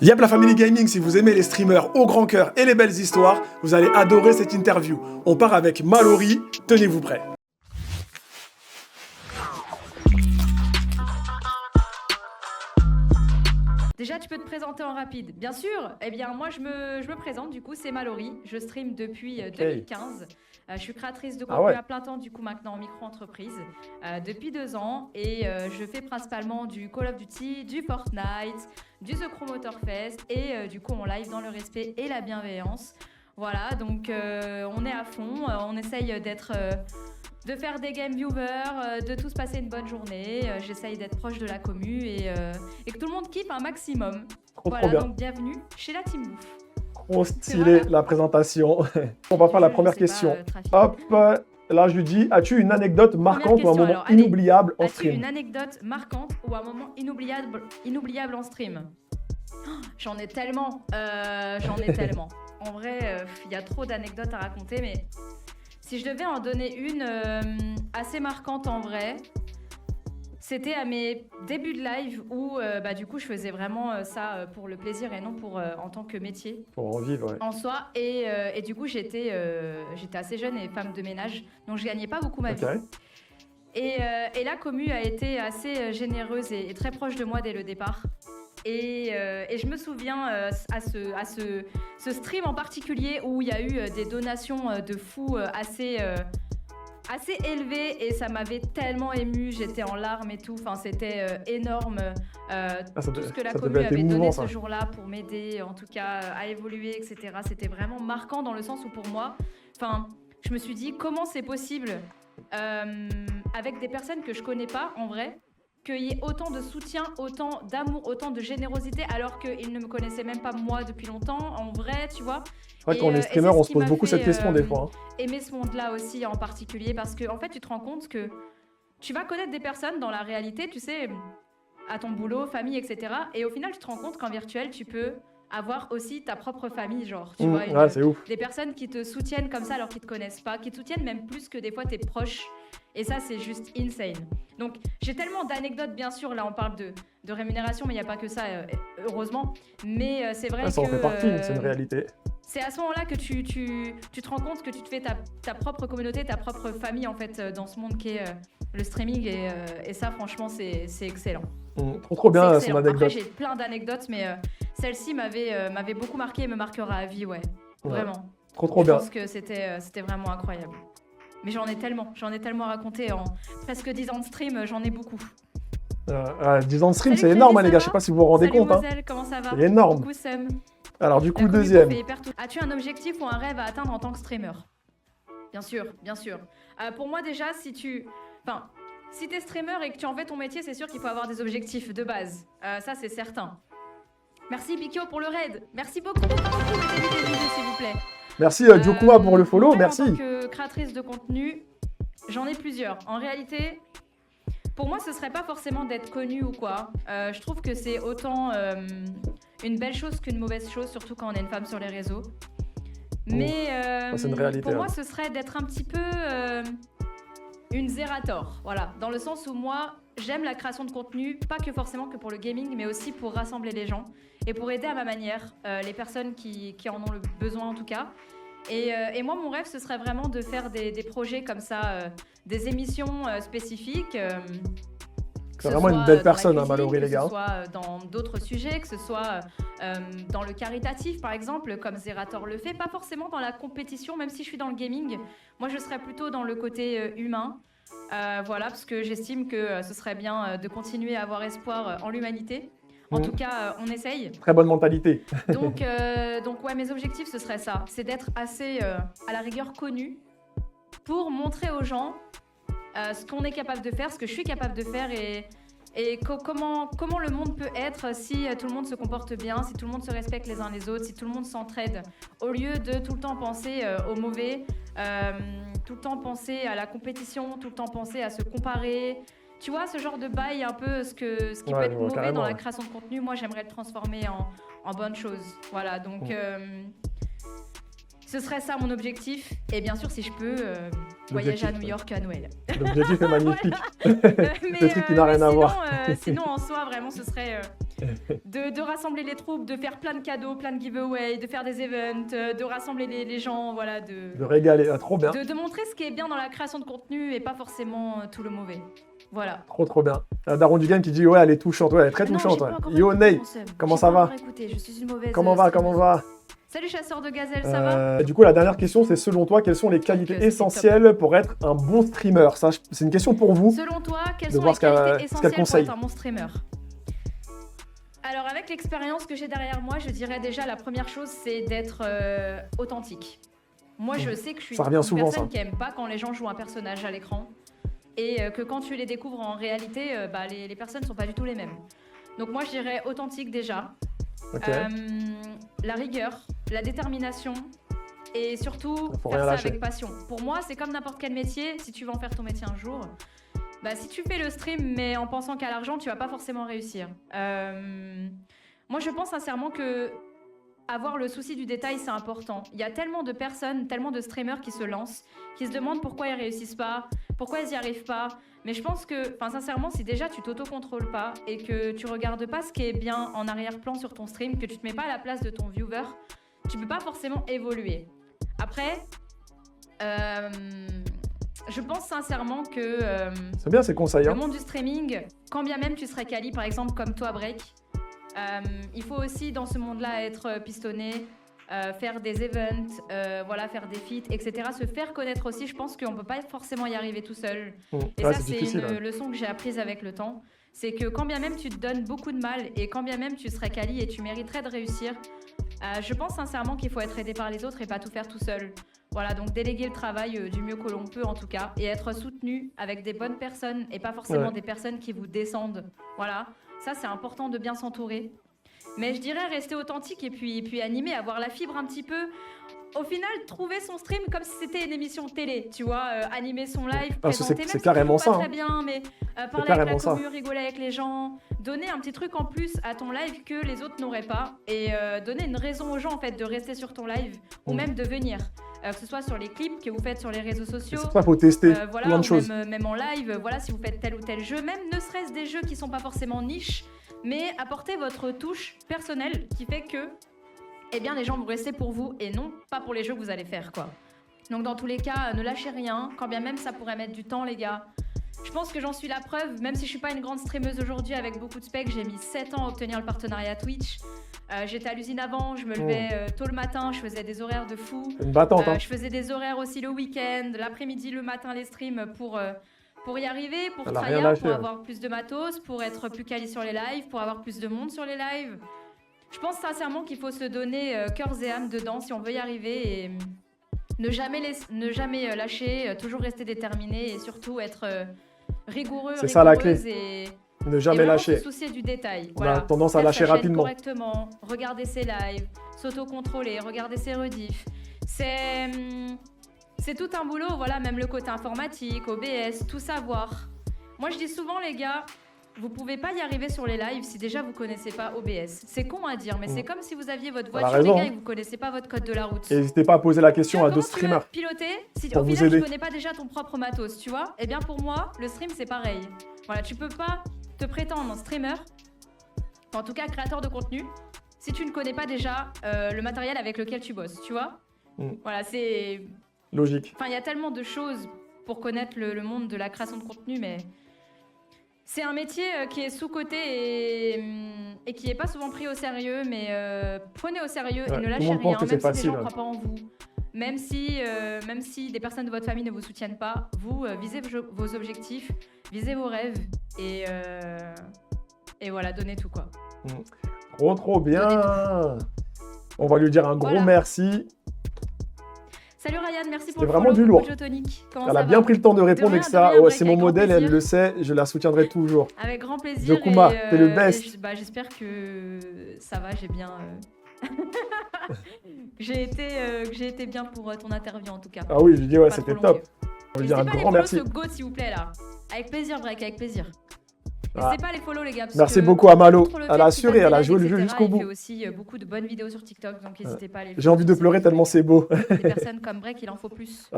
Yap la famille gaming, si vous aimez les streamers au grand cœur et les belles histoires, vous allez adorer cette interview. On part avec Mallory, tenez-vous prêts. Déjà, tu peux te présenter en rapide. Bien sûr, eh bien, moi, je me présente, du coup, c'est Mallory. Je stream depuis 2015. Je suis créatrice de contenu à plein temps, du coup, maintenant en micro-entreprise, depuis 2 ans. Et je fais principalement du Call of Duty, du Fortnite, du The Crew Motorfest et du coup, en live dans le respect et la bienveillance. Voilà, donc on est à fond. On essaye de faire des game viewers, de tous passer une bonne journée. J'essaye d'être proche de la commu et que tout le monde kiffe un maximum. Trop bien. Donc bienvenue chez la Team Bouffe. Trop stylé la présentation. On va faire la première question. Hop, là je lui dis, as-tu une anecdote marquante ou un moment inoubliable en stream? As-tu une anecdote marquante ou un moment inoubliable en stream? J'en ai tellement. En vrai, il y a trop d'anecdotes à raconter, mais si je devais en donner une assez marquante en vrai, c'était à mes débuts de live où du coup je faisais vraiment ça pour le plaisir et non pour en tant que métier. Pour en vivre, ouais. En soi. Et du coup j'étais assez jeune et femme de ménage, donc je gagnais pas beaucoup ma vie. Et la commu a été assez généreuse et très proche de moi dès le départ. Et je me souviens à ce stream en particulier où il y a eu des donations de fous assez élevées et ça m'avait tellement émue, j'étais en larmes et tout, enfin c'était énorme tout ce que la commu avait donné ce jour-là pour m'aider en tout cas à évoluer, etc. C'était vraiment marquant dans le sens où pour moi, je me suis dit comment c'est possible avec des personnes que je connais pas en vrai, qu'il y ait autant de soutien, autant d'amour, autant de générosité, alors qu'ils ne me connaissaient même pas moi depuis longtemps, en vrai, tu vois. C'est vrai que quand on est streamer, on se pose beaucoup cette question des fois. Aimer ce monde-là aussi en particulier, parce que en fait, tu te rends compte que tu vas connaître des personnes dans la réalité, tu sais, à ton boulot, famille, etc. Et au final, tu te rends compte qu'en virtuel, tu peux avoir aussi ta propre famille, genre, tu vois, c'est ouf. Des personnes qui te soutiennent comme ça alors qu'ils te connaissent pas, qui te soutiennent même plus que des fois tes proches. Et ça, c'est juste insane. Donc, j'ai tellement d'anecdotes, bien sûr. Là, on parle de rémunération, mais il n'y a pas que ça, heureusement. Mais c'est vrai que... Ça en fait partie, c'est une réalité. C'est à ce moment-là que tu te rends compte que tu te fais ta propre communauté, ta propre famille, en fait, dans ce monde qui est le streaming. Et ça, franchement, c'est excellent. Trop bien, son anecdote. Après, j'ai plein d'anecdotes, mais celle-ci m'avait beaucoup marqué et me marquera à vie, ouais. Vraiment. Trop bien. Je pense que c'était vraiment incroyable. Mais j'en ai tellement raconté en presque 10 ans de stream, j'en ai beaucoup. 10 ans de stream, c'est énorme, les gars, je sais pas si vous vous rendez compte. Salut comment ça va? C'est énorme. Coucou Sam. Alors du coup, deuxième. As-tu un objectif ou un rêve à atteindre en tant que streamer? Bien sûr, bien sûr. Pour moi déjà, si t'es streamer et que tu en fais ton métier, c'est sûr qu'il faut avoir des objectifs de base. Ça, c'est certain. Merci Bikyo pour le raid. Merci beaucoup. Mettez-lui des vidéos, s'il vous plaît. Merci Jokuma pour le follow, merci. En tant que créatrice de contenu, j'en ai plusieurs. En réalité, pour moi, ce serait pas forcément d'être connue ou quoi. Je trouve que c'est autant une belle chose qu'une mauvaise chose, surtout quand on est une femme sur les réseaux. Mais c'est une réalité, pour moi, ce serait d'être un petit peu une zérator. Voilà, dans le sens où moi, j'aime la création de contenu, pas que forcément que pour le gaming, mais aussi pour rassembler les gens et pour aider à ma manière les personnes qui en ont le besoin en tout cas. Et moi, mon rêve, ce serait vraiment de faire des projets comme ça, des émissions spécifiques. C'est vraiment une belle personne, Mallory, les gars. Que ce soit dans d'autres sujets, que ce soit dans le caritatif, par exemple, comme Zerator le fait. Pas forcément dans la compétition, même si je suis dans le gaming. Moi, je serais plutôt dans le côté humain. Voilà, parce que j'estime que ce serait bien de continuer à avoir espoir en l'humanité. En tout cas, on essaye. Très bonne mentalité. Donc ouais, mes objectifs, ce serait ça. C'est d'être assez, à la rigueur, connu pour montrer aux gens ce qu'on est capable de faire, ce que je suis capable de faire et comment le monde peut être si tout le monde se comporte bien, si tout le monde se respecte les uns les autres, si tout le monde s'entraide. Au lieu de tout le temps penser au mauvais, tout le temps penser à la compétition, tout le temps penser à se comparer. Tu vois, ce genre de bail, un peu ce qui peut être mauvais dans la création de contenu, moi j'aimerais le transformer en bonne chose. Voilà, donc Ce serait ça mon objectif. Et bien sûr, si je peux, voyager à New York à Noël. L'objectif est magnifique. Mais, Le truc qui n'a rien à voir. Sinon, en soi, vraiment, ce serait de rassembler les troupes, de faire plein de cadeaux, plein de giveaways, de faire des events, de rassembler les gens, voilà, de régaler, trop bien. De montrer ce qui est bien dans la création de contenu et pas forcément tout le mauvais. Voilà. Trop bien. Daron du game qui dit ouais, elle est touchante, ouais, elle est très touchante. Ouais. Yo Ney, comment ça va? Je suis une mauvaise. Comment va? Salut chasseur de gazelle, ça va? Du coup, la dernière question, c'est selon toi, quelles sont les qualités essentielles pour être un bon streamer? Ça, c'est une question pour vous. Selon toi, quelles sont les qualités essentielles pour être un bon streamer? Alors, avec l'expérience que j'ai derrière moi, je dirais déjà la première chose, c'est d'être authentique. Moi, je sais que je suis une personne qui aime pas quand les gens jouent un personnage à l'écran et que quand tu les découvres en réalité, les personnes sont pas du tout les mêmes. Donc moi, je dirais authentique déjà. La rigueur, la détermination et surtout faire ça avec passion. Pour moi, c'est comme n'importe quel métier. Si tu veux en faire ton métier un jour, si tu fais le stream mais en pensant qu'à l'argent, tu vas pas forcément réussir. Moi, je pense sincèrement que avoir le souci du détail, c'est important. Il y a tellement de personnes, tellement de streamers qui se lancent, qui se demandent pourquoi ils réussissent pas, pourquoi ils n'y arrivent pas. Mais je pense que, sincèrement, si déjà tu t'auto-contrôles pas et que tu regardes pas ce qui est bien en arrière-plan sur ton stream, que tu te mets pas à la place de ton viewer, tu peux pas forcément évoluer. Après, je pense sincèrement que c'est bien ces conseils. Le monde du streaming, quand bien même tu serais quali, par exemple comme toi Break, il faut aussi dans ce monde-là être pistonné, faire des events, faire des feats, etc. Se faire connaître aussi, je pense qu'on peut pas forcément y arriver tout seul. Et ça, c'est une leçon que j'ai apprise avec le temps. C'est que quand bien même tu te donnes beaucoup de mal et quand bien même tu serais quali et tu mériterais de réussir, je pense sincèrement qu'il faut être aidé par les autres et pas tout faire tout seul. Voilà, donc déléguer le travail du mieux que l'on peut en tout cas et être soutenu avec des bonnes personnes et pas forcément des personnes qui vous descendent. Voilà, ça c'est important de bien s'entourer. Mais je dirais rester authentique et puis animer, avoir la fibre un petit peu. Au final, trouver son stream comme si c'était une émission télé, tu vois, animer son live, présenter, c'est carrément ça. Pas très bien, mais parler avec la commu, rigoler avec les gens, donner un petit truc en plus à ton live que les autres n'auraient pas et donner une raison aux gens en fait de rester sur ton live ou même de venir. Que ce soit sur les clips que vous faites sur les réseaux sociaux. C'est ça, faut tester plein de choses. Même en live, voilà, si vous faites tel ou tel jeu, même ne serait-ce des jeux qui sont pas forcément niche, mais apportez votre touche personnelle qui fait que les gens vont rester pour vous et non pas pour les jeux que vous allez faire, quoi. Donc dans tous les cas, ne lâchez rien, quand bien même ça pourrait mettre du temps, les gars. Je pense que j'en suis la preuve, même si je suis pas une grande streameuse aujourd'hui avec beaucoup de specs, j'ai mis 7 ans à obtenir le partenariat Twitch. J'étais à l'usine avant, je me levais tôt le matin, je faisais des horaires de fou. Une battante, je faisais des horaires aussi le week-end, l'après-midi, le matin, les streams pour y arriver, pour tryhard, pour avoir plus de matos, pour être plus quali sur les lives, pour avoir plus de monde sur les lives. Je pense sincèrement qu'il faut se donner cœurs et âme dedans si on veut y arriver et ne jamais lâcher, toujours rester déterminé et surtout être rigoureux, c'est ça la clé. Et ne jamais lâcher. Se soucier du détail. On a tendance à lâcher rapidement. Correctement, regarder ses lives, s'auto-contrôler, regarder ses rediffs. C'est tout un boulot, voilà, même le côté informatique, OBS, tout savoir. Moi, je dis souvent, les gars, vous pouvez pas y arriver sur les lives si déjà vous connaissez pas OBS. C'est con à dire, mais c'est comme si vous aviez votre voiture, les gars, et vous connaissez pas votre code de la route. N'hésitez pas à poser la question à d'autres streamers. Piloter, si au final tu connais pas déjà ton propre matos, tu vois. Eh bien pour moi, le stream c'est pareil. Voilà, tu peux pas te prétendre streamer, en tout cas créateur de contenu, si tu ne connais pas déjà le matériel avec lequel tu bosses, tu vois. Voilà, c'est logique. Enfin, il y a tellement de choses pour connaître le monde de la création de contenu, mais c'est un métier qui est sous-coté et qui n'est pas souvent pris au sérieux, mais prenez au sérieux et ne lâchez rien, même si les gens ne croient pas en vous. Même si des personnes de votre famille ne vous soutiennent pas, vous visez vos objectifs, visez vos rêves et voilà, donnez tout, quoi. Trop bien. On va lui dire un gros merci. Salut Ryan, merci pour le vraiment du lourd. Elle a bien pris le temps de répondre et que ça, c'est mon modèle, elle le sait, je la soutiendrai toujours. Avec grand plaisir. Jokuma, t'es le best. J'espère que ça va, j'ai bien... que j'ai été bien pour ton interview en tout cas. Ah oui, je dis ouais, c'était top. On va lui dire un grand merci. Ce goat s'il vous plaît là. Avec plaisir, Break, avec plaisir. N'hésitez pas à les follow, les gars. Merci beaucoup à Malo. Elle a assuré, elle a joué le jeu jusqu'au bout. Il fait aussi beaucoup de bonnes vidéos sur TikTok, donc n'hésitez pas à les J'ai envie de pleurer tellement c'est beau. Des personnes comme Break, il en faut plus.